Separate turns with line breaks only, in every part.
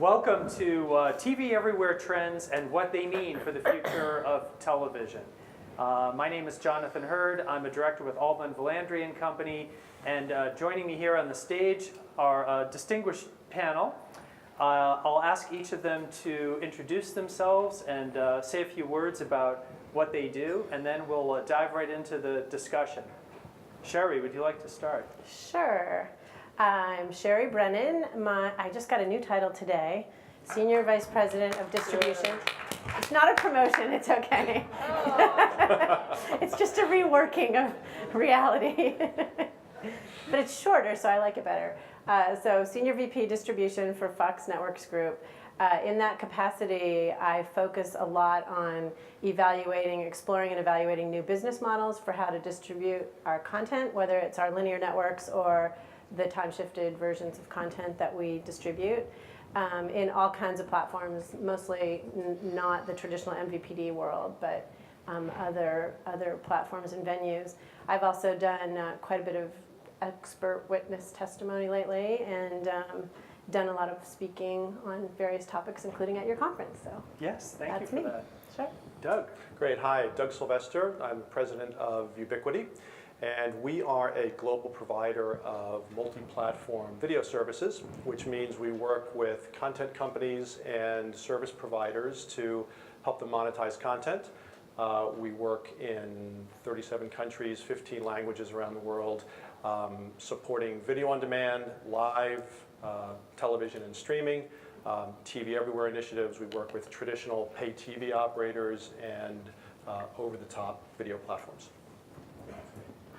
Welcome to TV Everywhere Trends and What They Mean for the Future of Television. My name is Jonathan Hurd. I'm a director with Unbundling and Company, and joining me here on the stage are a distinguished panel. I'll ask each of them to introduce themselves and say a few words about what they do, and then we'll dive right into the discussion. Sherry, would you like to start?
Sure. I'm Sherry Brennan. I just got a new title today, Senior Vice President of Distribution. It's not a promotion, it's okay. Oh. It's just a reworking of reality. But it's shorter, so I like it better. So Senior VP Distribution for Fox Networks Group. In that capacity, I focus a lot on exploring and evaluating new business models for how to distribute our content, whether it's our linear networks or the time-shifted versions of content that we distribute in all kinds of platforms, mostly not the traditional MVPD world, but other platforms and venues. I've also done quite a bit of expert witness testimony lately and done a lot of speaking on various topics, including at your conference. So
yes, thank you for that.
Sure.
Doug.
Great. Hi, Doug Sylvester. I'm president of Ubiquity. And we are a global provider of multi-platform video services, which means we work with content companies and service providers to help them monetize content. We work in 37 countries, 15 languages around the world, supporting video on demand, live television and streaming, TV Everywhere initiatives. We work with traditional pay TV operators and over-the-top video platforms.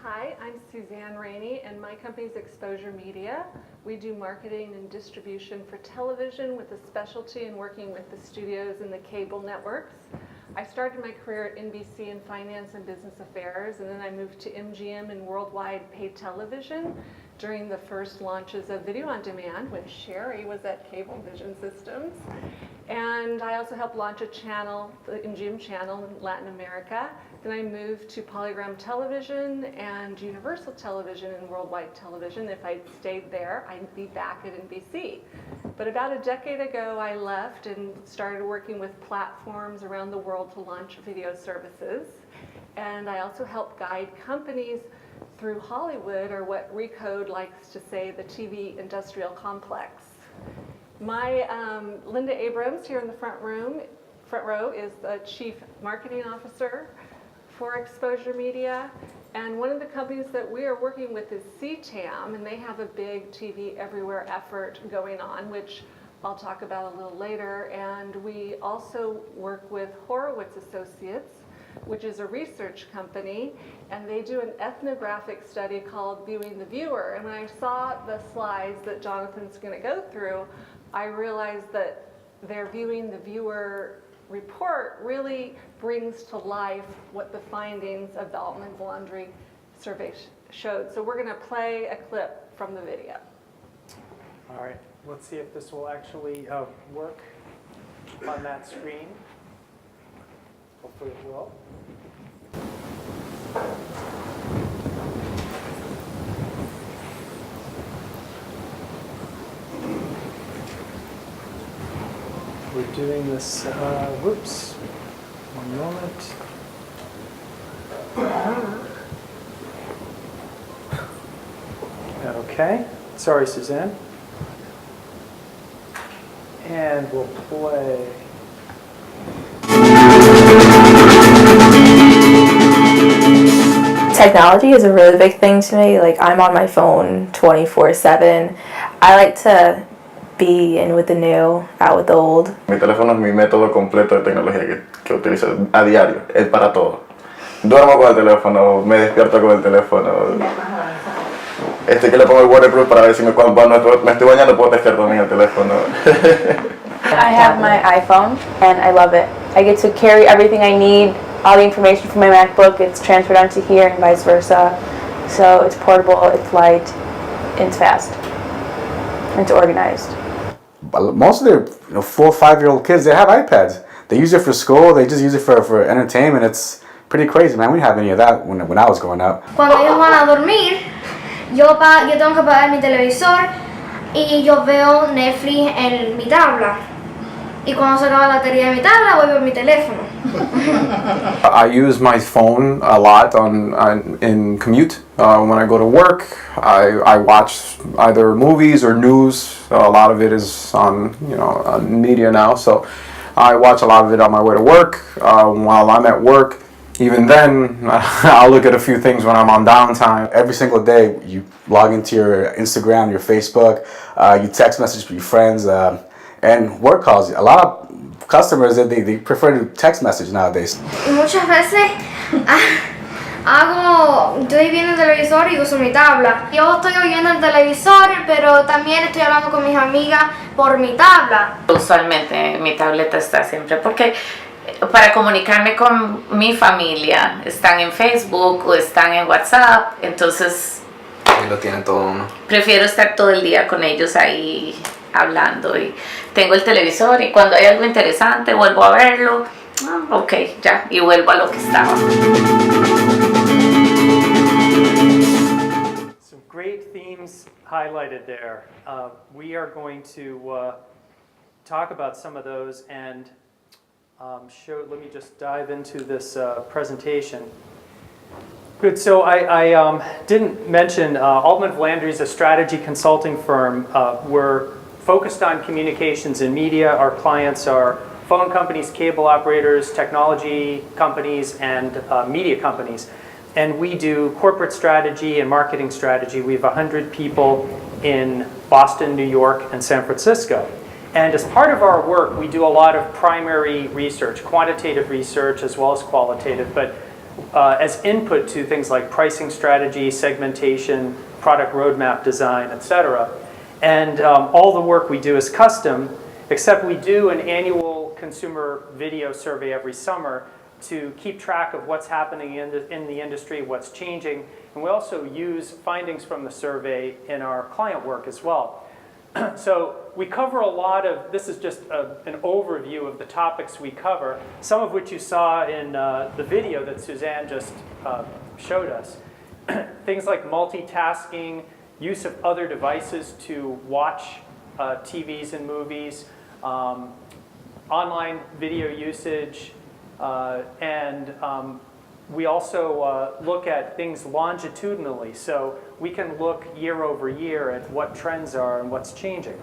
Hi, I'm Suzanne Rainey, and my company's Exposure Media. We do marketing and distribution for television with a specialty in working with the studios and the cable networks. I started my career at NBC in finance and business affairs, and then I moved to MGM in worldwide paid television during the first launches of video on demand when Sherry was at Cablevision Systems. And I also helped launch a channel, the MGM channel in Latin America. Then I moved to Polygram Television and Universal Television and Worldwide Television. If I'd stayed there, I'd be back at NBC. But about a decade ago, I left and started working with platforms around the world to launch video services. And I also help guide companies through Hollywood, or what Recode likes to say, the TV industrial complex. My Linda Abrams here in the front row is the Chief Marketing Officer for Exposure Media, and one of the companies that we are working with is CTAM, and they have a big TV Everywhere effort going on, which I'll talk about a little later. And we also work with Horowitz Associates, which is a research company, and they do an ethnographic study called Viewing the Viewer. And when I saw the slides that Jonathan's going to go through, I realized that their Viewing the Viewer report really brings to life what the findings of the Altman-Volandry survey showed. So we're going to play a clip from the video.
All right, let's see if this will actually work on that screen. Hopefully it will. We're doing this, whoops, one moment. Okay, sorry Suzanne. And we'll play.
Technology is a really big thing to me. Like, I'm on my phone 24/7. I like to be in with the new, out with the old.
Mi teléfono es mi método completo de tecnología que utilizo a diario, es para todo. Duermo con el teléfono, me despierto con el teléfono. Que le pongo el waterproof para ver si cuando me estoy bañando puedo testear también el teléfono.
I have my iPhone and I love it. I get to carry everything I need, all the information from my MacBook, it's transferred onto here and vice versa. So it's portable, it's light, and it's fast, and it's organized.
Most of their 4 or 5-year-old kids, they have iPads. They use it for school, they just use it for entertainment. It's pretty crazy, man. We didn't have any of that when I was growing up.
Cuando ellos van a dormir, yo tengo que apagar mi televisor, y yo veo Netflix en mi tabla. Y cuando se acaba la batería de mi tabla, voy por mi teléfono.
I use my phone a lot in commute. When I go to work, I watch either movies or news. A lot of it is on on media now, so I watch a lot of it on my way to work. While I'm at work, even then, I'll look at a few things when I'm on downtime.
Every single day, you log into your Instagram, your Facebook, you text message with your friends, and work calls. A lot of customers, they prefer to text message nowadays.
Muchas veces estoy viendo el televisor y uso mi tabla. Yo estoy oyendo el televisor, pero también estoy hablando con mis amigas por mi tabla.
Usualmente mi tableta está siempre porque para comunicarme con mi familia están en Facebook o están en WhatsApp, entonces
Ahí lo tienen todo uno.
prefiero estar todo el día con ellos ahí hablando y tengo el televisor y cuando hay algo interesante vuelvo a verlo, ok, ya, y vuelvo a lo que estaba.
Some great themes highlighted there. We are going to talk about some of those and let me just dive into this presentation. Good, so I didn't mention Altman Volandri is a strategy consulting firm. We're focused on communications and media. Our clients are phone companies, cable operators, technology companies, and media companies. And we do corporate strategy and marketing strategy. We have 100 people in Boston, New York, and San Francisco. And as part of our work, we do a lot of primary research, quantitative research as well as qualitative, but as input to things like pricing strategy, segmentation, product roadmap design, etc. And all the work we do is custom, except we do an annual consumer video survey every summer to keep track of what's happening in the industry, what's changing, and we also use findings from the survey in our client work as well. So we cover a lot of, this is just an overview of the topics we cover, some of which you saw in the video that Suzanne just showed us. Things like multitasking, use of other devices to watch TVs and movies, online video usage, and we also look at things longitudinally. So we can look year over year at what trends are and what's changing.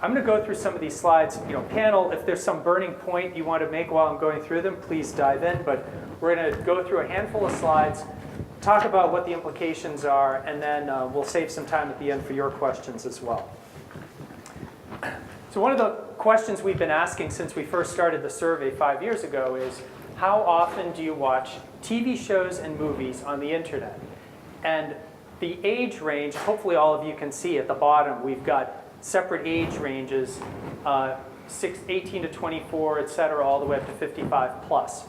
I'm going to go through some of these slides. Panel, if there's some burning point you want to make while I'm going through them, please dive in. But we're going to go through a handful of slides, talk about what the implications are, and then we'll save some time at the end for your questions as well. So one of the questions we've been asking since we first started the survey 5 years ago is, how often do you watch TV shows and movies on the internet? And the age range, hopefully all of you can see at the bottom, we've got separate age ranges, 18 to 24, et cetera, all the way up to 55 plus.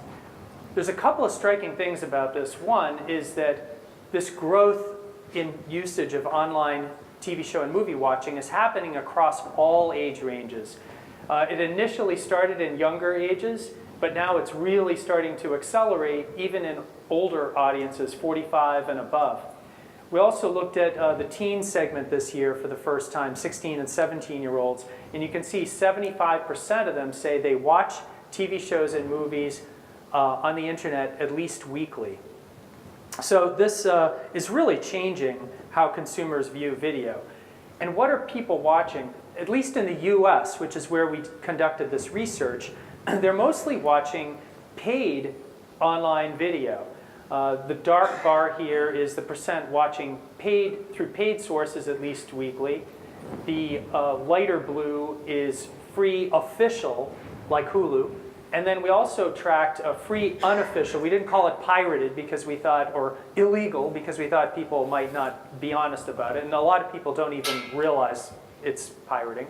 There's a couple of striking things about this. One is that this growth in usage of online TV show and movie watching is happening across all age ranges. It initially started in younger ages, but now it's really starting to accelerate even in older audiences, 45 and above. We also looked at the teen segment this year for the first time, 16 and 17-year-olds, and you can see 75% of them say they watch TV shows and movies on the internet at least weekly. So this is really changing how consumers view video. And what are people watching? At least in the US, which is where we conducted this research, they're mostly watching paid online video. The dark bar here is the percent watching paid through paid sources at least weekly. The lighter blue is free official, like Hulu. And then we also tracked a free unofficial. We didn't call it pirated because we thought, or illegal because we thought people might not be honest about it. And a lot of people don't even realize it's pirating.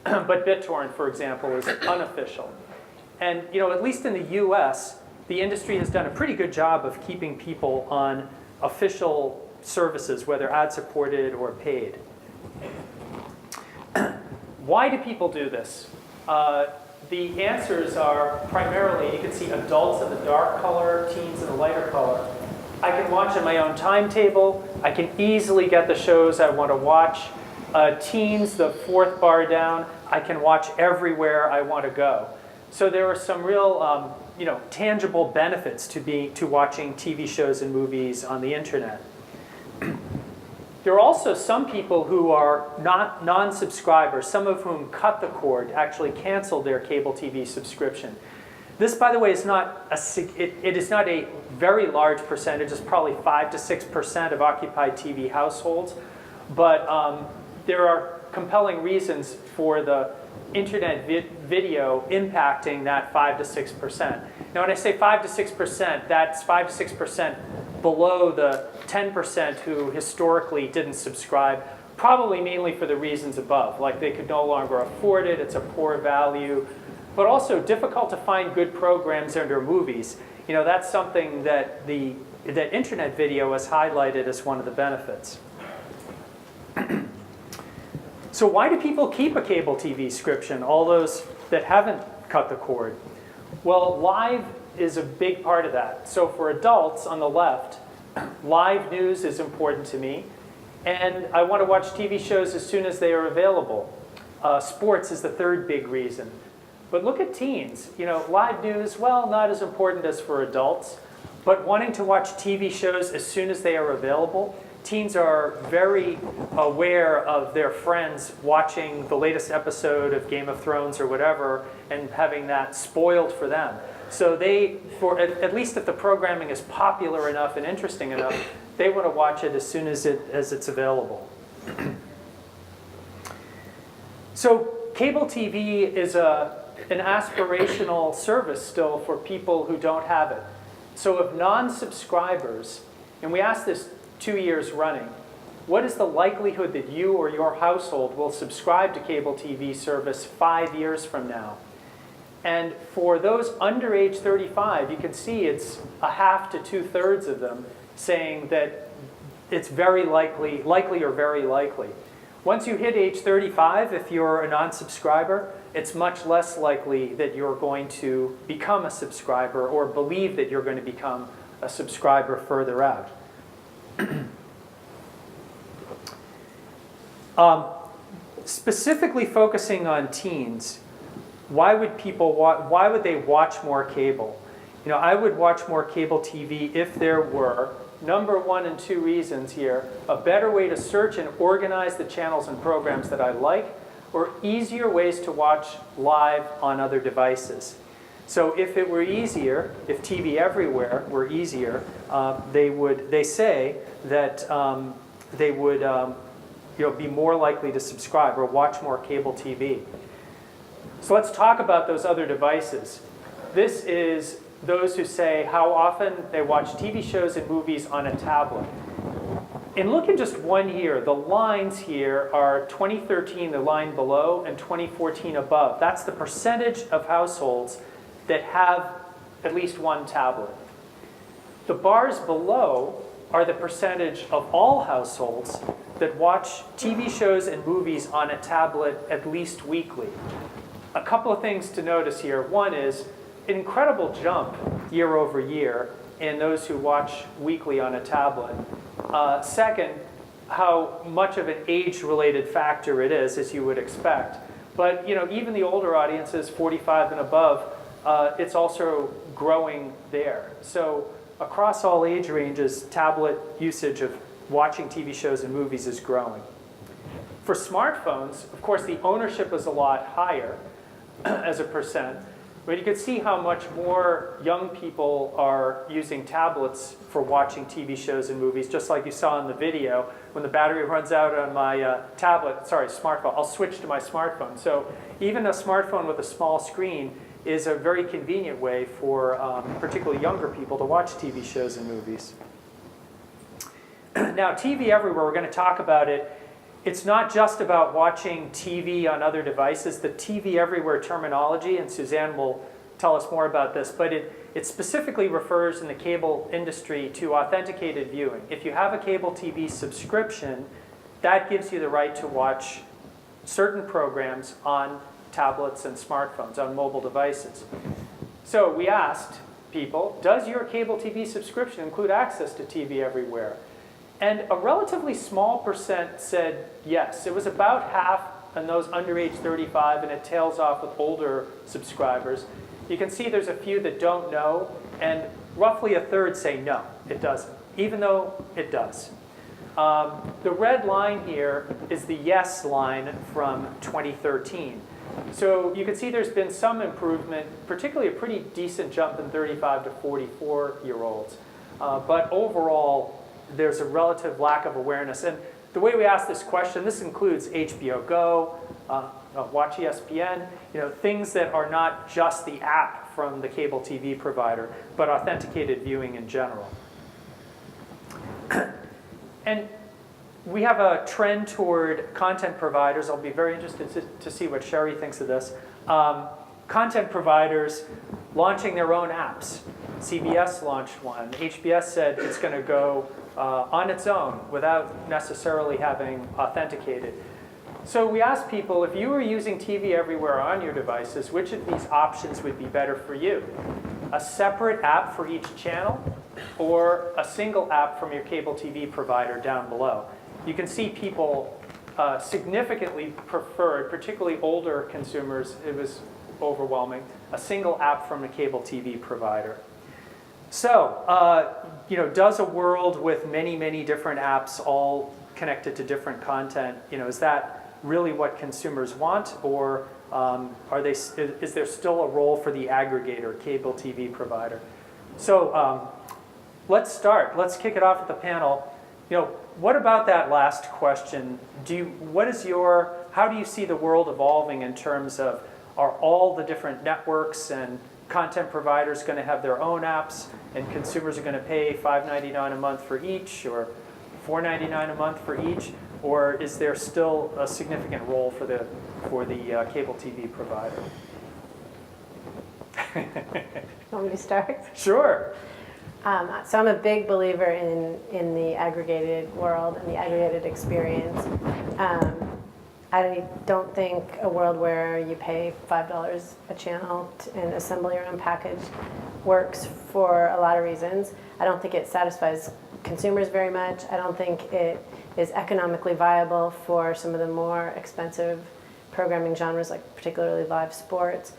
But BitTorrent, for example, is unofficial. And at least in the US, the industry has done a pretty good job of keeping people on official services, whether ad-supported or paid. Why do people do this? The answers are primarily, you can see adults in the dark color, teens in the lighter color. I can watch in my own timetable. I can easily get the shows I want to watch. Teens, the fourth bar down, I can watch everywhere I want to go. So there are some real tangible benefits to watching TV shows and movies on the internet. There are also some people who are not non-subscribers, some of whom cut the cord, actually canceled their cable TV subscription. This, by the way, is not it is not a very large percentage. It's probably 5 to 6% of occupied TV households, but there are compelling reasons for the internet video impacting that 5 to 6%. Now, when I say 5 to 6%, that's 5 to 6% below the 10% who historically didn't subscribe, probably mainly for the reasons above, like they could no longer afford it, it's a poor value, but also difficult to find good programs and/or movies. That's something that that internet video has highlighted as one of the benefits. So why do people keep a cable TV subscription, all those that haven't cut the cord? Well, live is a big part of that. So for adults on the left, live news is important to me, and I want to watch TV shows as soon as they are available. Sports is the third big reason. But look at teens. Live news, well, not as important as for adults, but wanting to watch TV shows as soon as they are available. Teens are very aware of their friends watching the latest episode of Game of Thrones or whatever and having that spoiled for them. So they, at least if the programming is popular enough and interesting enough, they want to watch it as soon as it's available. So cable TV is an aspirational service still for people who don't have it. So of non-subscribers, and we asked this 2 years running, what is the likelihood that you or your household will subscribe to cable TV service 5 years from now? And for those under age 35, you can see it's a half to 2/3 of them saying that it's very likely or very likely. Once you hit age 35, if you're a non-subscriber, it's much less likely that you're going to become a subscriber or believe that you're going to become a subscriber further out. Specifically focusing on teens, why would they watch more cable? I would watch more cable TV if there were, number 1 and 2 reasons here, a better way to search and organize the channels and programs that I like, or easier ways to watch live on other devices. So if it were easier, if TV everywhere were easier, they say that they would be more likely to subscribe or watch more cable TV. So let's talk about those other devices. This is those who say how often they watch TV shows and movies on a tablet. And look at just 1 year. The lines here are 2013, the line below, and 2014 above. That's the percentage of households that have at least one tablet. The bars below are the percentage of all households that watch TV shows and movies on a tablet at least weekly. A couple of things to notice here. One is an incredible jump year over year in those who watch weekly on a tablet. Second, how much of an age-related factor it is, as you would expect. But even the older audiences, 45 and above, it's also growing there. So across all age ranges, tablet usage of watching TV shows and movies is growing. For smartphones, of course, the ownership is a lot higher as a percent. But you can see how much more young people are using tablets for watching TV shows and movies, just like you saw in the video. When the battery runs out on my smartphone, I'll switch to my smartphone. So even a smartphone with a small screen is a very convenient way for particularly younger people to watch TV shows and movies. Now, TV everywhere, we're going to talk about it. It's not just about watching TV on other devices. The TV everywhere terminology, and Suzanne will tell us more about this, but it specifically refers in the cable industry to authenticated viewing. If you have a cable TV subscription, that gives you the right to watch certain programs on tablets and smartphones, on mobile devices. So we asked people, does your cable TV subscription include access to TV everywhere? And a relatively small percent said yes. It was about half in those under age 35, and it tails off with older subscribers. You can see there's a few that don't know, and roughly a third say no, it doesn't, even though it does. The red line here is the yes line from 2013. So you can see there's been some improvement, particularly a pretty decent jump in 35 to 44-year-olds. But overall, there's a relative lack of awareness. And the way we ask this question, this includes HBO Go, Watch ESPN, things that are not just the app from the cable TV provider, but authenticated viewing in general. And we have a trend toward content providers. I'll be very interested to see what Sherry thinks of this. Content providers launching their own apps. CBS launched one. HBS said it's going to go on its own without necessarily having authenticated. So we asked people, if you were using TV everywhere on your devices, which of these options would be better for you? A separate app for each channel, or a single app from your cable TV provider down below? You can see people significantly preferred, particularly older consumers, it was overwhelming, a single app from a cable TV provider. So, does a world with many, many different apps all connected to different content, is that really what consumers want, or is there still a role for the aggregator, cable TV provider? So let's start. Let's kick it off with the panel. What about that last question? How do you see the world evolving in terms of, are all the different networks and content providers going to have their own apps, and consumers are going to pay $5.99 a month for each, or $4.99 a month for each, or is there still a significant role for the cable TV provider?
Want me to start?
Sure.
So I'm a big believer in the aggregated world and the aggregated experience. I don't think a world where you pay $5 a channel and assemble your own package works for a lot of reasons. I don't think it satisfies consumers very much. I don't think it is economically viable for some of the more expensive programming genres, like particularly live sports.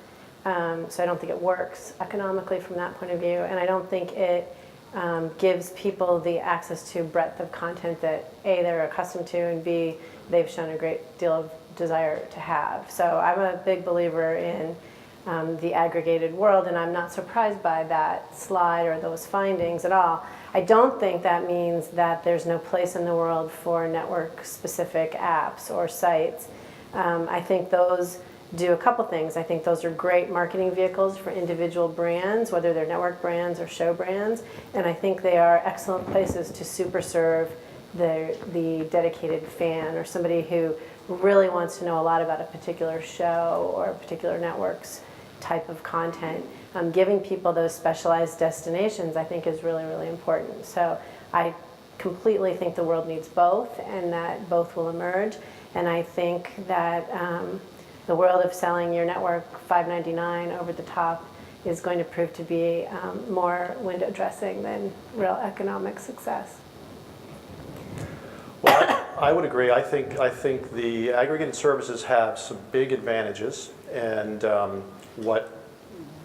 So I don't think it works economically from that point of view, and I don't think it gives people the access to breadth of content that A, they're accustomed to, and B, they've shown a great deal of desire to have. So I'm a big believer in the aggregated world, and I'm not surprised by that slide or those findings at all. I don't think that means that there's no place in the world for network-specific apps or sites. I think those do a couple things. I think those are great marketing vehicles for individual brands, whether they're network brands or show brands, and I think they are excellent places to super serve the dedicated fan or somebody who really wants to know a lot about a particular show or a particular network's type of content. Giving people those specialized destinations, I think, is really, really important. So I completely think the world needs both, and that both will emerge. And I think that the world of selling your network $5.99 over the top is going to prove to be more window dressing than real economic success.
Well, I would agree. I think the aggregated services have some big advantages, and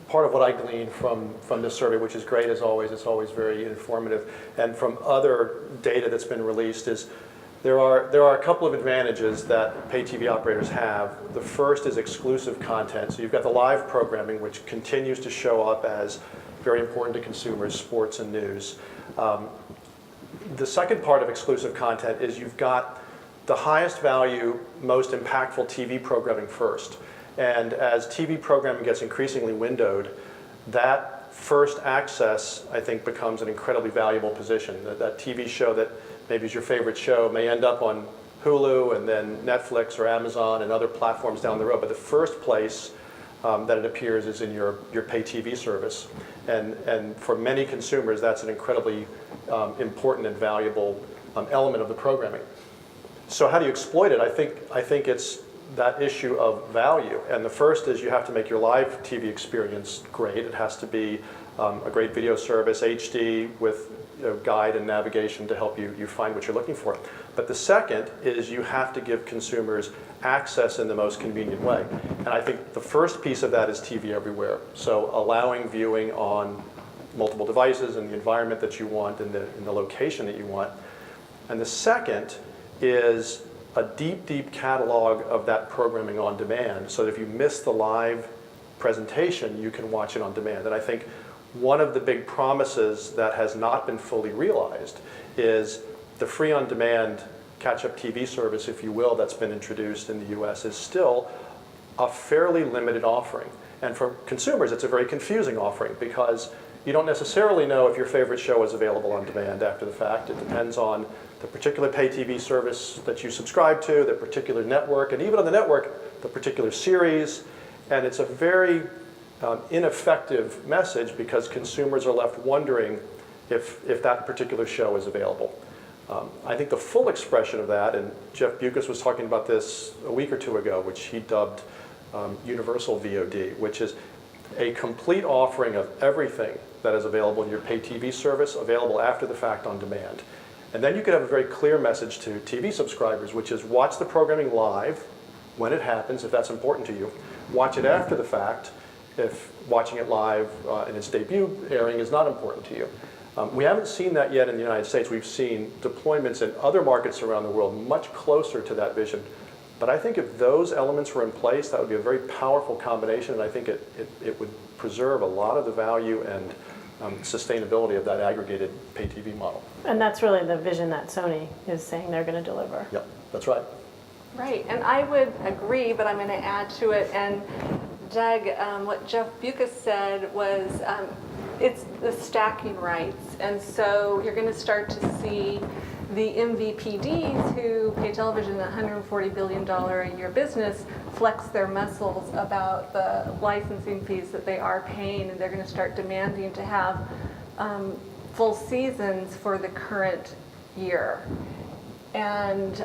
part of what I gleaned from this survey, which is great as always, it's always very informative, and from other data that's been released, is there are a couple of advantages that pay TV operators have. The first is exclusive content. So you've got the live programming, which continues to show up as very important to consumers, sports and news. The second part of exclusive content is you've got the highest value, most impactful TV programming first. And as TV programming gets increasingly windowed, that first access, I think, becomes an incredibly valuable position. That TV show that maybe is your favorite show may end up on Hulu and then Netflix or Amazon and other platforms down the road. But the first place that it appears is in your pay TV service. And for many consumers, that's an incredibly important and valuable element of the programming. So how do you exploit it? I think it's that issue of value. And the first is you have to make your live TV experience great. It has to be a great video service, HD, with guide and navigation to help you find what you're looking for. But the second is you have to give consumers access in the most convenient way. And I think the first piece of that is TV everywhere. So allowing viewing on multiple devices in the environment that you want, in the location that you want. And the second is a deep, deep catalog of that programming on demand, so that if you miss the live presentation, you can watch it on demand. And I think one of the big promises that has not been fully realized is the free on-demand catch-up TV service, if you will, that's been introduced in the US is still a fairly limited offering. And for consumers, it's a very confusing offering because you don't necessarily know if your favorite show is available on demand after the fact. It depends on the particular pay TV service that you subscribe to, the particular network, and even on the network, the particular series. And it's a very ineffective message because consumers are left wondering if that particular show is available. I think the full expression of that, and Jeff Bucas was talking about this a week or two ago, which he dubbed universal VOD, which is a complete offering of everything that is available in your pay TV service, available after the fact on demand. And then you could have a very clear message to TV subscribers, which is watch the programming live when it happens, if that's important to you. Watch it after the fact if watching it live in its debut airing is not important to you. We haven't seen that yet in the United States. We've seen deployments in other markets around the world much closer to that vision. But I think if those elements were in place, that would be a very powerful combination, and I think it would preserve a lot of the value and sustainability of that aggregated pay TV model.
And that's really the vision that Sony is saying they're going to deliver.
Yep, that's right.
Right, and I would agree, but I'm going to add to it. And Doug, what Jeff Bucas said was it's the stacking rights. And so you're going to start to see the MVPDs who pay television $140 billion a year business flex their muscles about the licensing fees that they are paying, and they're going to start demanding to have full seasons for the current year. And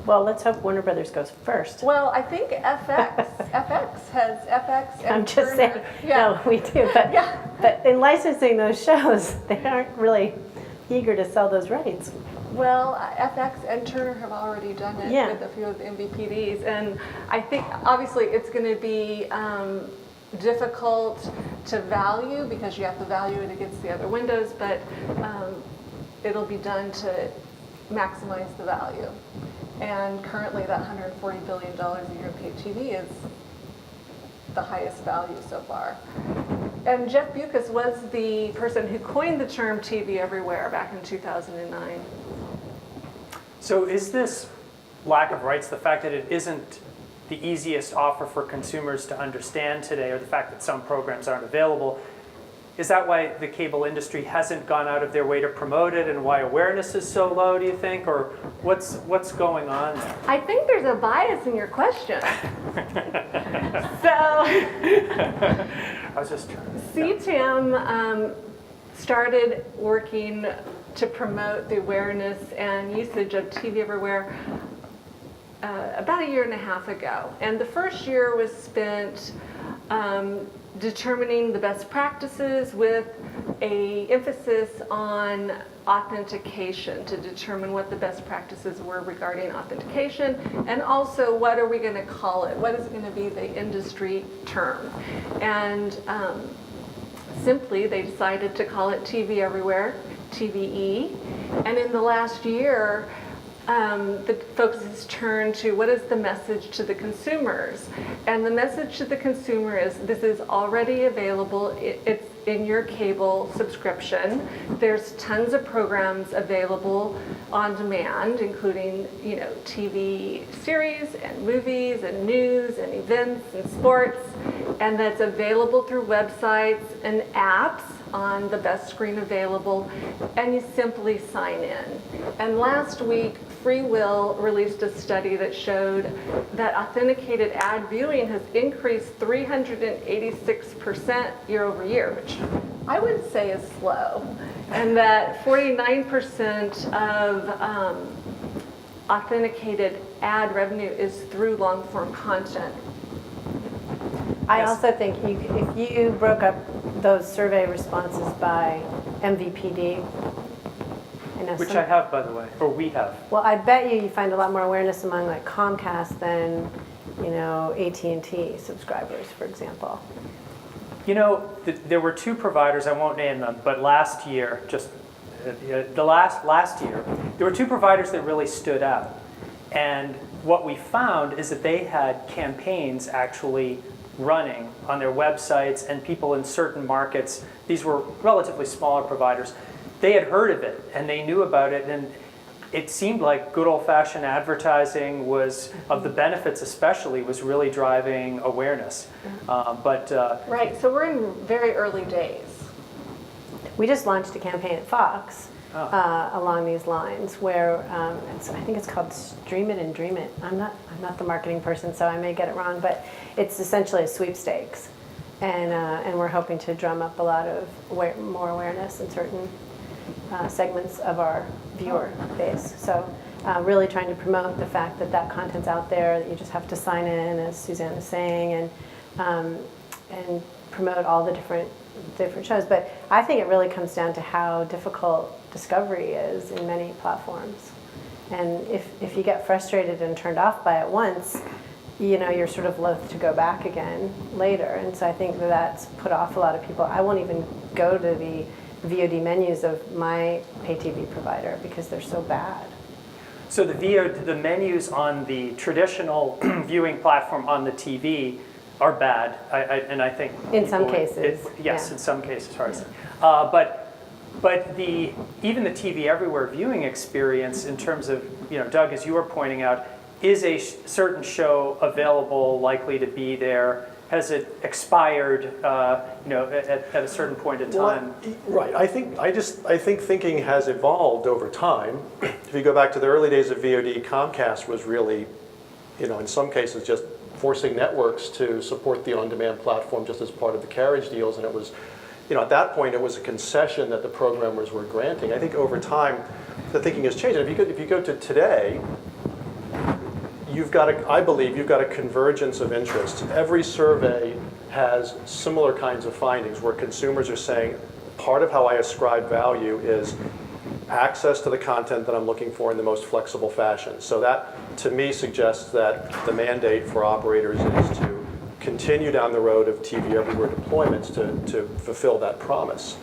well, let's hope Warner Brothers goes first.
well, I think FX has FX. And
I'm just
Turner.
saying,
Yeah.
no, we do, but,
Yeah.
but in licensing those shows, they aren't really eager to sell those rights.
Well, FX and Turner have already done it
Yeah.
with a few of the MVPDs, and I think obviously it's going to be difficult to value because you have to value it against the other windows, but it'll be done to maximize the value. And currently that $140 billion a year in paid TV is the highest value so far. And Jeff Bucas was the person who coined the term TV everywhere back in 2009.
So is this lack of rights, the fact that it isn't the easiest offer for consumers to understand today, or the fact that some programs aren't available, is that why the cable industry hasn't gone out of their way to promote it, and why awareness is so low, do you think? Or what's going on there?
I think there's a bias in your question. So
I was just trying to...
CTAM started working to promote the awareness and usage of TV everywhere about a year and a half ago. And the first year was spent determining the best practices with an emphasis on authentication, to determine what the best practices were regarding authentication, and also what are we going to call it? What is going to be the industry term? And simply they decided to call it TV Everywhere, TVE. And in the last year, the focus has turned to what is the message to the consumers. And the message to the consumer is this is already available. It's in your cable subscription. There's tons of programs available on demand, including, you know, TV series and movies and news and events and sports. And that's available through websites and apps on the best screen available, and you simply sign in. And last week, FreeWill released a study that showed that authenticated ad viewing has increased 386% year over year, which I would say is slow, and that 49% of authenticated ad revenue is through long-form content.
I also think if you broke up those survey responses by MVPD.
Which I have, by the way, or we have.
Well, I bet you find a lot more awareness among like Comcast than, AT&T subscribers, for example.
There were two providers, I won't name them, but last year, last year, there were two providers that really stood out. And what we found is that they had campaigns actually running on their websites, and people in certain markets, these were relatively smaller providers, they had heard of it and they knew about it, and it seemed like good old-fashioned advertising was, of the benefits especially, was really driving awareness.
Right, so we're in very early days.
We just launched a campaign at Fox along these lines, where I think it's called Stream It and Dream It. I'm not the marketing person, so I may get it wrong, but it's essentially a sweepstakes, and we're hoping to drum up a lot of more awareness in certain segments of our viewer base. So really trying to promote the fact that content's out there, that you just have to sign in, as Suzanne is saying, and promote all the different shows. But I think it really comes down to how difficult discovery is in many platforms. And if you get frustrated and turned off by it once, you're sort of loath to go back again later. And so I think that's put off a lot of people. I won't even go to the VOD menus of my pay TV provider because they're so bad.
So the menus on the traditional viewing platform on the TV are bad, and I think
in some cases,
yes,
yeah.
In some cases, hard to say. But even the TV Everywhere viewing experience, in terms of, Doug, as you were pointing out, is a certain show available, likely to be there? Has it expired, at a certain point in time?
Well, right. I think thinking has evolved over time. If you go back to the early days of VOD, Comcast was really, in some cases, just forcing networks to support the on-demand platform just as part of the carriage deals, and it was, at that point, it was a concession that the programmers were granting. I think over time, the thinking has changed. And if you go to today, I believe you've got a convergence of interests. Every survey has similar kinds of findings where consumers are saying, part of how I ascribe value is access to the content that I'm looking for in the most flexible fashion. So that, to me, suggests that the mandate for operators is to continue down the road of TV Everywhere deployments to fulfill that promise.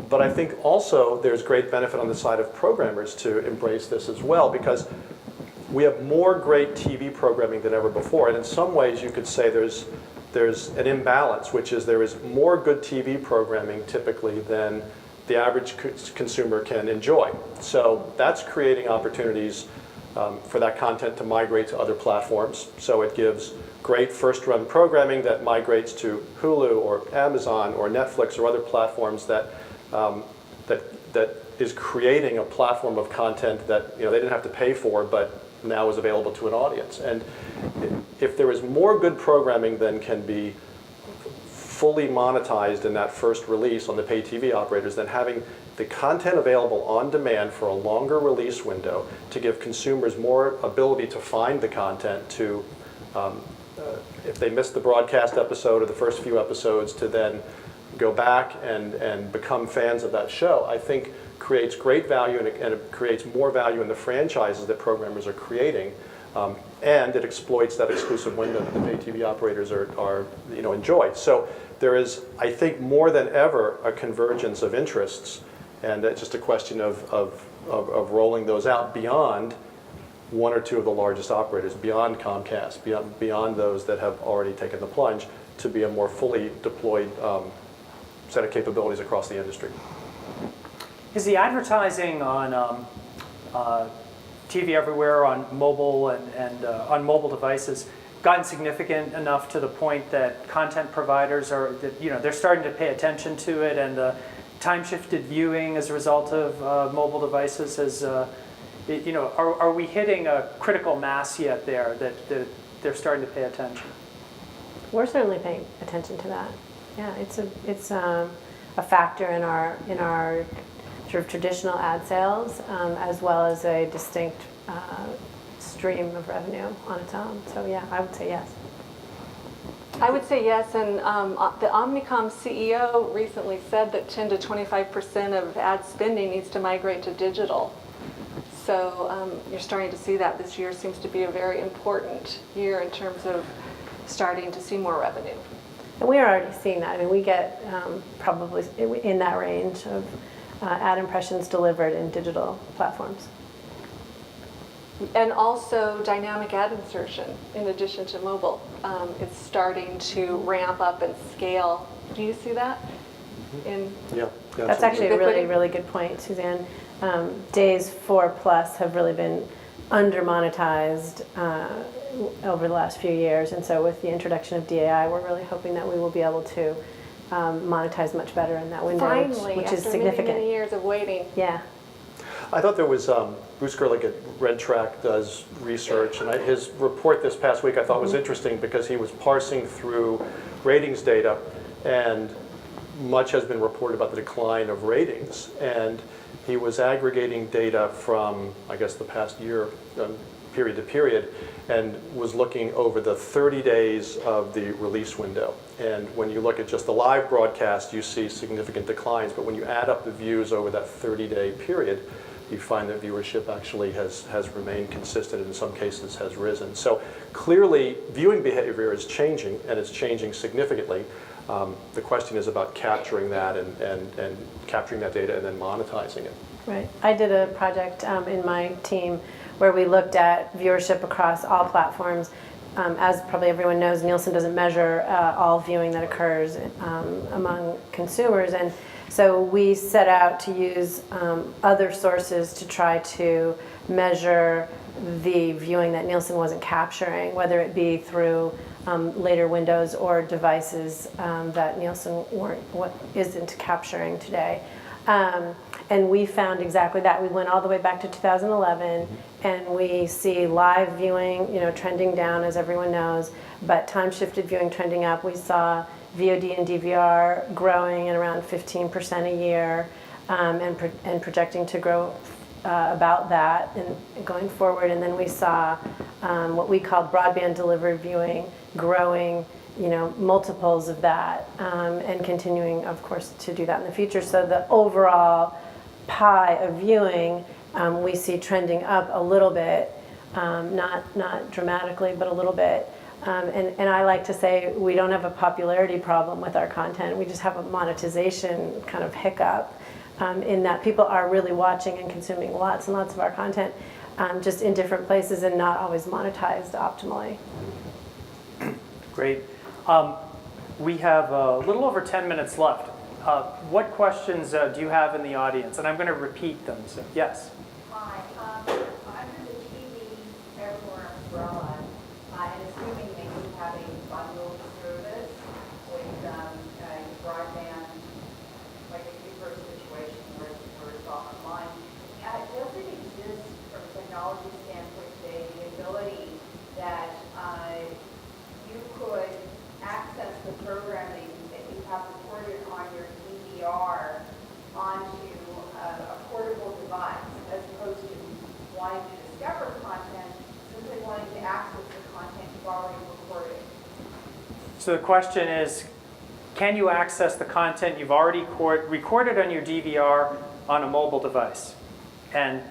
But I think also there's great benefit on the side of programmers to embrace this as well, because we have more great TV programming than ever before. And in some ways, you could say there's an imbalance, which is there is more good TV programming typically than the average consumer can enjoy. So that's creating opportunities for that content to migrate to other platforms. So it gives great first-run programming that migrates to Hulu or Amazon or Netflix or other platforms that is creating a platform of content that they didn't have to pay for, but now is available to an audience. And if there is more good programming than can be fully monetized in that first release on the pay TV operators, then having the content available on demand for a longer release window to give consumers more ability to find the content, to if they missed the broadcast episode or the first few episodes, to then go back and become fans of that show, I think creates great value, and it creates more value in the franchises that programmers are creating, and it exploits that exclusive window that the pay TV operators are enjoy. So there is, I think, more than ever a convergence of interests, and it's just a question of rolling those out beyond one or two of the largest operators, beyond Comcast, beyond those that have already taken the plunge, to be a more fully deployed set of capabilities across the industry.
Is the advertising on TV Everywhere, on mobile and on mobile devices, gotten significant enough to the point that content providers they're starting to pay attention to it, and the time-shifted viewing as a result of mobile devices is, are we hitting a critical mass yet there that they're starting to pay attention?
We're certainly paying attention to that. Yeah, it's a factor in our sort of traditional ad sales, as well as a distinct stream of revenue on its own. So yeah, I would say yes.
I would say yes, and the Omnicom CEO recently said that 10 to 25% of ad spending needs to migrate to digital. So you're starting to see that this year seems to be a very important year in terms of starting to see more revenue.
And we are already seeing that. I mean, we get probably in that range of ad impressions delivered in digital platforms.
And also dynamic ad insertion, in addition to mobile, is starting to ramp up and scale. Do you see that?
Yeah,
That's actually a really, really good point, Suzanne. Days 4+ have really been under-monetized over the last few years, and so with the introduction of DAI, we're really hoping that we will be able to monetize much better in that window,
Finally,
which is
after
significant.
many years of waiting.
Yeah.
I thought there was, Bruce Gerlich at RedTrack does research, and his report this past week I thought was interesting because he was parsing through ratings data, and much has been reported about the decline of ratings, and he was aggregating data from, I guess, the past year, period to period, and was looking over the 30 days of the release window. And when you look at just the live broadcast, you see significant declines, but when you add up the views over that 30-day period, you find that viewership actually has remained consistent, and in some cases has risen. So clearly, viewing behavior is changing, and it's changing significantly. The question is about capturing that and capturing that data and then monetizing it.
Right. I did a project in my team where we looked at viewership across all platforms. As probably everyone knows, Nielsen doesn't measure all viewing that occurs among consumers, and so we set out to use other sources to try to measure the viewing that Nielsen wasn't capturing, whether it be through later windows or devices that Nielsen isn't capturing today. And we found exactly that. We went all the way back to 2011, and we see live viewing, trending down, as everyone knows, but time-shifted viewing trending up. We saw VOD and DVR growing at around 15% a year, and projecting to grow about that and going forward. And then we saw what we called broadband delivered viewing growing, multiples of that, and continuing, of course, to do that in the future. So the overall pie of viewing we see trending up a little bit, not dramatically, but a little bit. And I like to say we don't have a popularity problem with our content. We just have a monetization kind of hiccup in that people are really watching and consuming lots and lots of our content, just in different places and not always monetized optimally.
Great. We have a little over 10 minutes left. What questions do you have in the audience? And I'm going to repeat them. So, yes.
Hi. Under the TV everywhere umbrella, and assuming that you have a bundled service with broadband, like a first situation where it's all online, does it exist from a technology standpoint today the ability that you could access the programming that you have recorded on your DVR onto a portable device, as opposed to wanting to discover content, simply wanting to access the content you've already recorded?
So the question is, can you access the content you've already recorded on your DVR on a mobile device? And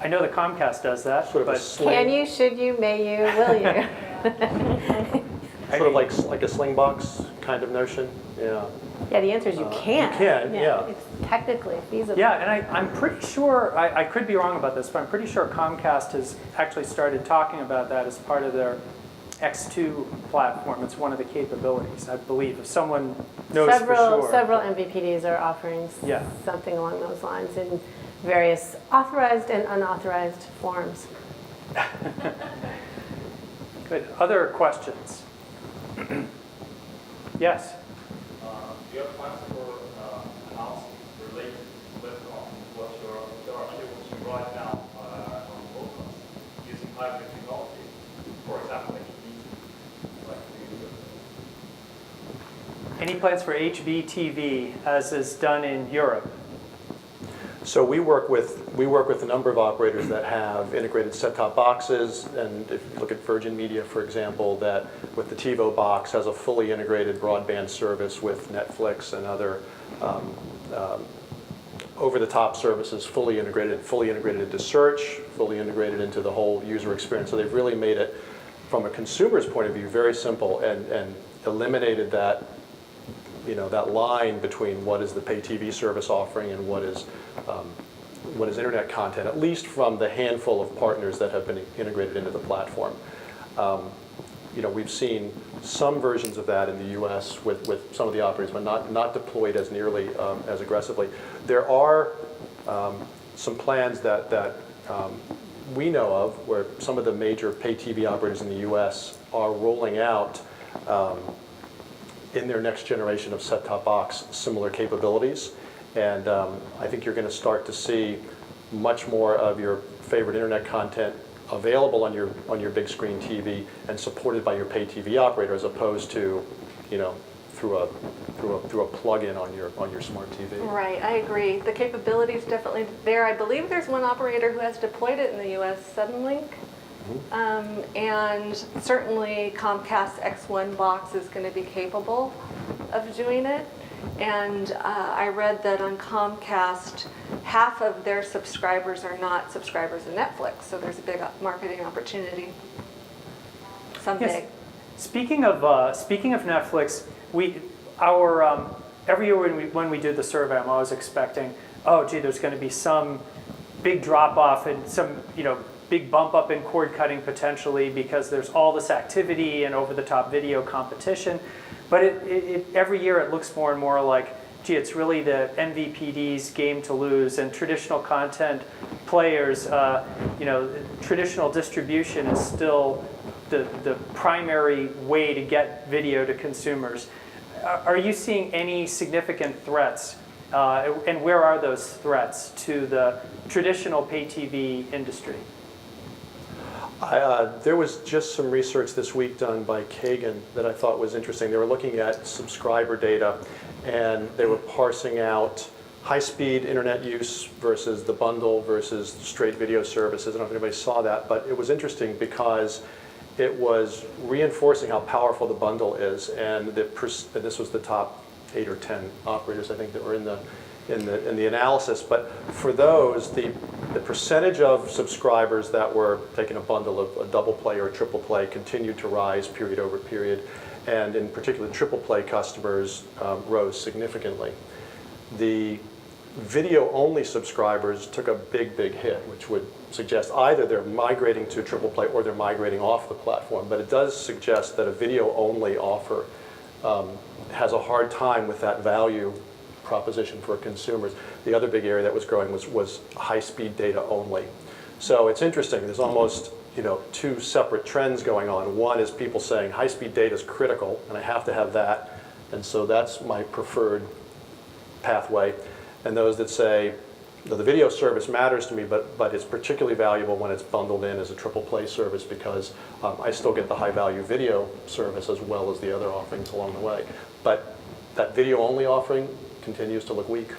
I know the Comcast does that. But
can you, should you, may you, will you?
Sort of like a sling box kind of notion. Yeah.
Yeah, the answer is you can.
You can, yeah.
It's technically feasible.
Yeah, and I'm pretty sure, I could be wrong about this, but I'm pretty sure Comcast has actually started talking about that as part of their X2 platform. It's one of the capabilities, I believe, if someone knows for sure.
Several MVPDs are offering something along those lines in various authorized and unauthorized forms.
Good. Other questions? Yes?
Do you have plans for announcing related with what you're able to right now on broadcast using hybrid technology, for example, HDTV?
Any plans for HDTV as is done in Europe?
So we work with a number of operators that have integrated set-top boxes, and if you look at Virgin Media, for example, that with the TiVo box has a fully integrated broadband service with Netflix and other over-the-top services, fully integrated into search, fully integrated into the whole user experience. So they've really made it, from a consumer's point of view, very simple and eliminated that, that line between what is the pay TV service offering and what is internet content, at least from the handful of partners that have been integrated into the platform. We've seen some versions of that in the U.S. with some of the operators, but not deployed as nearly as aggressively. There are some plans that we know of where some of the major pay TV operators in the U.S. are rolling out in their next generation of set-top box similar capabilities. And I think you're going to start to see much more of your favorite internet content available on your big screen TV and supported by your pay TV operator, as opposed to, through a plug-in on your smart TV.
Right, I agree. The capability is definitely there. I believe there's one operator who has deployed it in the U.S., Suddenlink. And certainly Comcast X1 box is going to be capable of doing it. And I read that on Comcast, half of their subscribers are not subscribers of Netflix, so there's a big marketing opportunity someday.
Yes. Speaking of Netflix, every year when we do the survey, I'm always expecting, oh gee, there's going to be some big drop off and some big bump up in cord cutting potentially because there's all this activity and over the top video competition. But every year it looks more and more like, gee, it's really the MVPD's game to lose, and traditional content players, traditional distribution is still the primary way to get video to consumers. Are you seeing any significant threats, and where are those threats to the traditional pay TV industry?
There was just some research this week done by Kagan that I thought was interesting. They were looking at subscriber data, and they were parsing out high-speed internet use versus the bundle versus straight video services. I don't know if anybody saw that, but it was interesting because it was reinforcing how powerful the bundle is, and this was the top 8 or 10 operators, I think, that were in the analysis. But for those, the percentage of subscribers that were taking a bundle of a double play or a triple play continued to rise period over period, and in particular triple play customers rose significantly. The video only subscribers took a big hit, which would suggest either they're migrating to triple play or they're migrating off the platform. But it does suggest that a video only offer has a hard time with that value proposition for consumers. The other big area that was growing was high-speed data only. So it's interesting. There's almost two separate trends going on. One is people saying high-speed data is critical, and I have to have that, and so that's my preferred pathway. And those that say the video service matters to me, but it's particularly valuable when it's bundled in as a triple play service because I still get the high-value video service as well as the other offerings along the way. But that video-only offering continues to look weak.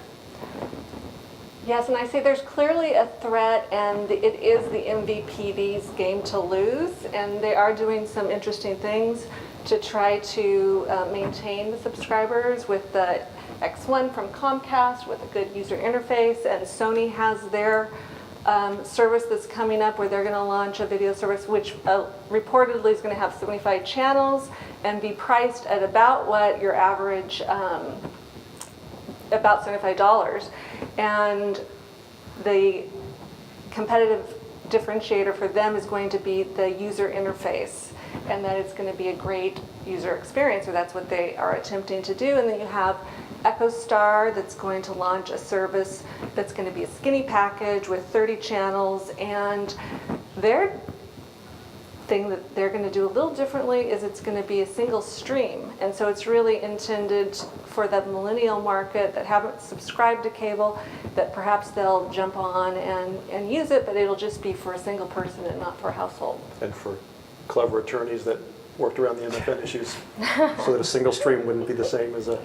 Yes, and I say there's clearly a threat, and it is the MVPD's game to lose, and they are doing some interesting things to try to maintain the subscribers with the X1 from Comcast with a good user interface, and Sony has their service that's coming up where they're going to launch a video service which reportedly is going to have 75 channels and be priced at about what your average about $75, and the competitive differentiator for them is going to be the user interface, and that it's going to be a great user experience, or that's what they are attempting to do. And then you have Echostar that's going to launch a service that's going to be a skinny package with 30 channels, and their thing that they're going to do a little differently is it's going to be a single stream, and so it's really intended for the millennial market that haven't subscribed to cable, that perhaps they'll jump on and use it, but it'll just be for a single person and not for a household.
And for clever attorneys that worked around the MFN issues so that a single stream wouldn't be the same as a,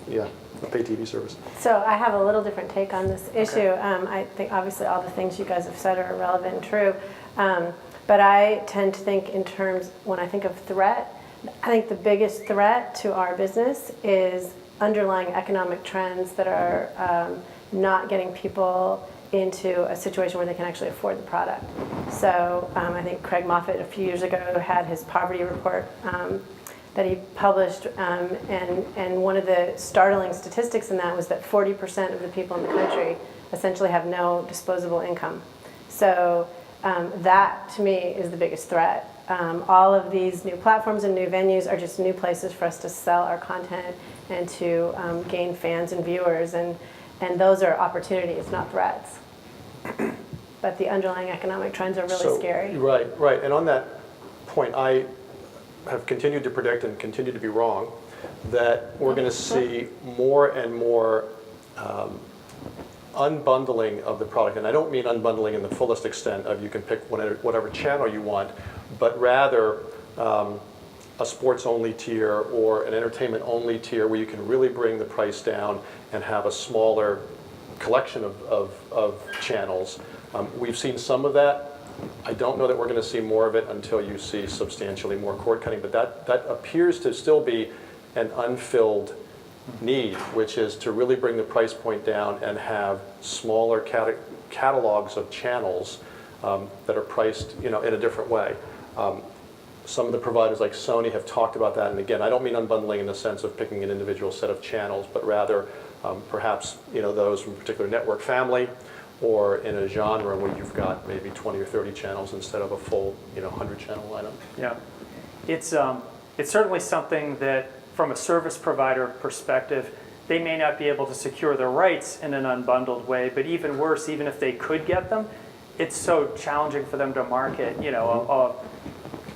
yeah. a pay TV service.
So I have a little different take on this issue. I think obviously all the things you guys have said are relevant and true. But I tend to think in terms, when I think of threat, I think the biggest threat to our business is underlying economic trends that are not getting people into a situation where they can actually afford the product. So I think Craig Moffat a few years ago had his poverty report that he published, and one of the startling statistics in that was that 40% of the people in the country essentially have no disposable income. So that, to me, is the biggest threat. All of these new platforms and new venues are just new places for us to sell our content and to gain fans and viewers, and those are opportunities, not threats. But the underlying economic trends are really scary.
Right, right. And on that point, I have continued to predict and continue to be wrong that we're going to see more and more unbundling of the product. And I don't mean unbundling in the fullest extent of you can pick whatever channel you want, but rather a sports-only tier or an entertainment-only tier where you can really bring the price down and have a smaller collection of channels. We've seen some of that. I don't know that we're going to see more of it until you see substantially more cord cutting, but that appears to still be an unfilled need, which is to really bring the price point down and have smaller catalogs of channels that are priced, in a different way. Some of the providers like Sony have talked about that, and again, I don't mean unbundling in the sense of picking an individual set of channels, but rather perhaps those from a particular network family, or in a genre where you've got maybe 20 or 30 channels instead of a full 100 channel lineup.
Yeah, it's certainly something that from a service provider perspective, they may not be able to secure their rights in an unbundled way, but even worse, even if they could get them, it's so challenging for them to market, a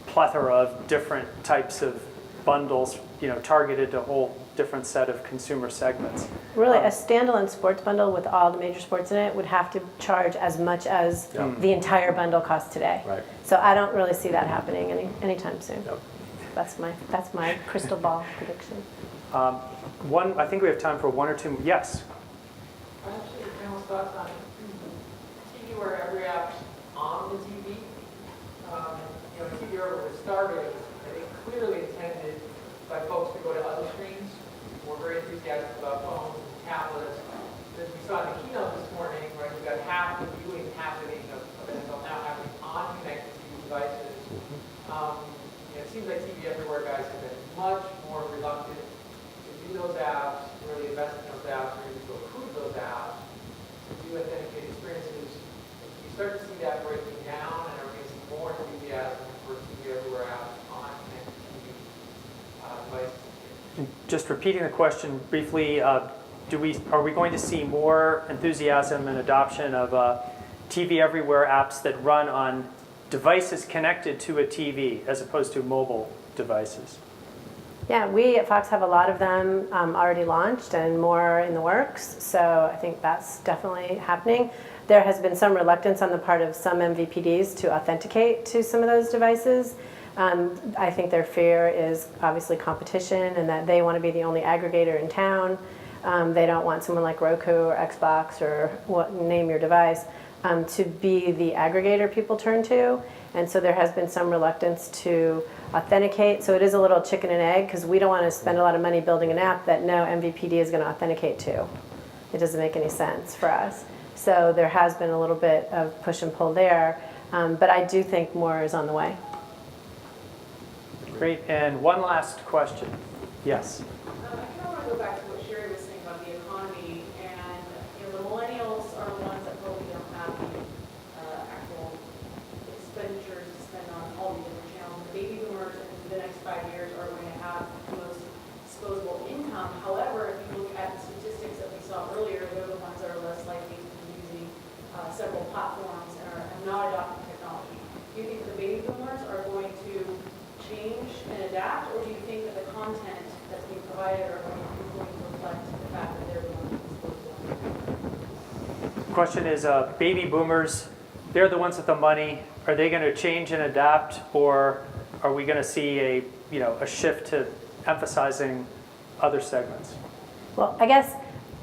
plethora of different types of bundles, targeted to a whole different set of consumer segments.
Really, a standalone sports bundle with all the major sports in it would have to charge as much as the entire bundle costs today.
Right.
So I don't really see that happening anytime soon.
Yep.
That's my crystal ball prediction.
I think we have time for one or two. Yes.
I actually panel's thoughts on TV where every app's on the TV. TV where it started, I think clearly intended by folks to go to other screens. We're very enthusiastic about phones and tablets. As we saw in the keynote this morning, right, we've got half the viewing happening of NFL now happening on connected TV devices. It seems like TV everywhere guys have been much more reluctant to do those apps, really invest in those apps, or even to approve those apps, to do authenticated experiences. You start to see that breaking down, and are going to see more enthusiasm for TV everywhere apps on connected TV devices.
Just repeating the question briefly, are we going to see more enthusiasm and adoption of TV everywhere apps that run on devices connected to a TV as opposed to mobile devices?
Yeah, we at Fox have a lot of them already launched and more in the works, so I think that's definitely happening. There has been some reluctance on the part of some MVPDs to authenticate to some of those devices. I think their fear is obviously competition and that they want to be the only aggregator in town. They don't want someone like Roku or Xbox or name your device to be the aggregator people turn to. And so there has been some reluctance to authenticate. So it is a little chicken and egg because we don't want to spend a lot of money building an app that no MVPD is going to authenticate to. It doesn't make any sense for us. So there has been a little bit of push and pull there. But I do think more is on the way.
Great. And one last question. Yes.
I kind of want to go back to what Sherry was saying about the economy, and the millennials are the ones that probably don't have the actual expenditures to spend on all these different channels. The baby boomers in the next 5 years are going to have the most disposable income. However, if you look at the statistics that we saw earlier, they're the ones that are less likely to be using several platforms and have not adopted technology. Do you think the baby boomers are going to change and adapt, or do you think that the content that's being provided are going to reflect the fact that they're the ones disposable?
The question is, baby boomers, they're the ones with the money. Are they going to change and adapt, or are we going to see a shift to emphasizing other segments?
Well, I guess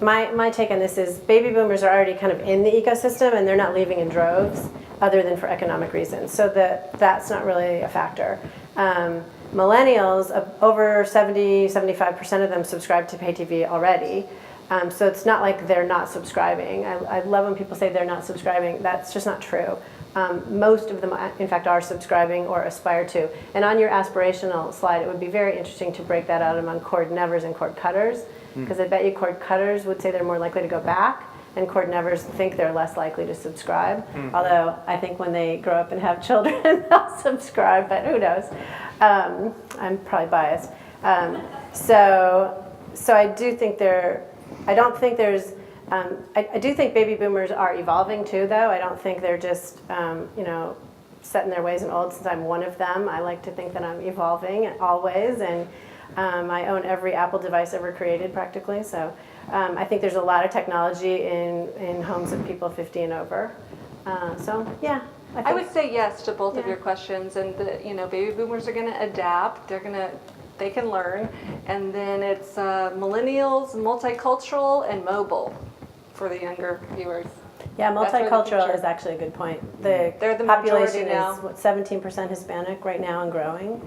my take on this is baby boomers are already kind of in the ecosystem and they're not leaving in droves other than for economic reasons. So that's not really a factor. Millennials, over 75% of them subscribe to pay TV already. So it's not like they're not subscribing. I love when people say they're not subscribing. That's just not true. Most of them, in fact, are subscribing or aspire to. And on your aspirational slide, it would be very interesting to break that out among cord nevers and cord cutters, because I bet you cord cutters would say they're more likely to go back, and cord nevers think they're less likely to subscribe. Although I think when they grow up and have children, they'll subscribe, but who knows? I'm probably biased. So I do think I don't think there's, I do think baby boomers are evolving too, though. I don't think they're just, set in their ways and old, since I'm one of them. I like to think that I'm evolving always, and I own every Apple device ever created practically. So I think there's a lot of technology in homes of people 50 and over. So yeah.
I would say yes to both of your questions, and baby boomers are going to adapt. They can learn, and then it's millennials, multicultural, and mobile for the younger viewers.
Yeah,
That's where the
multicultural
future-
is actually a good point. The
They're the
population
majority now.
is what, 17% Hispanic right now and growing.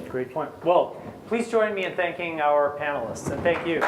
Great point. Well, please join me in thanking our panelists, and thank you.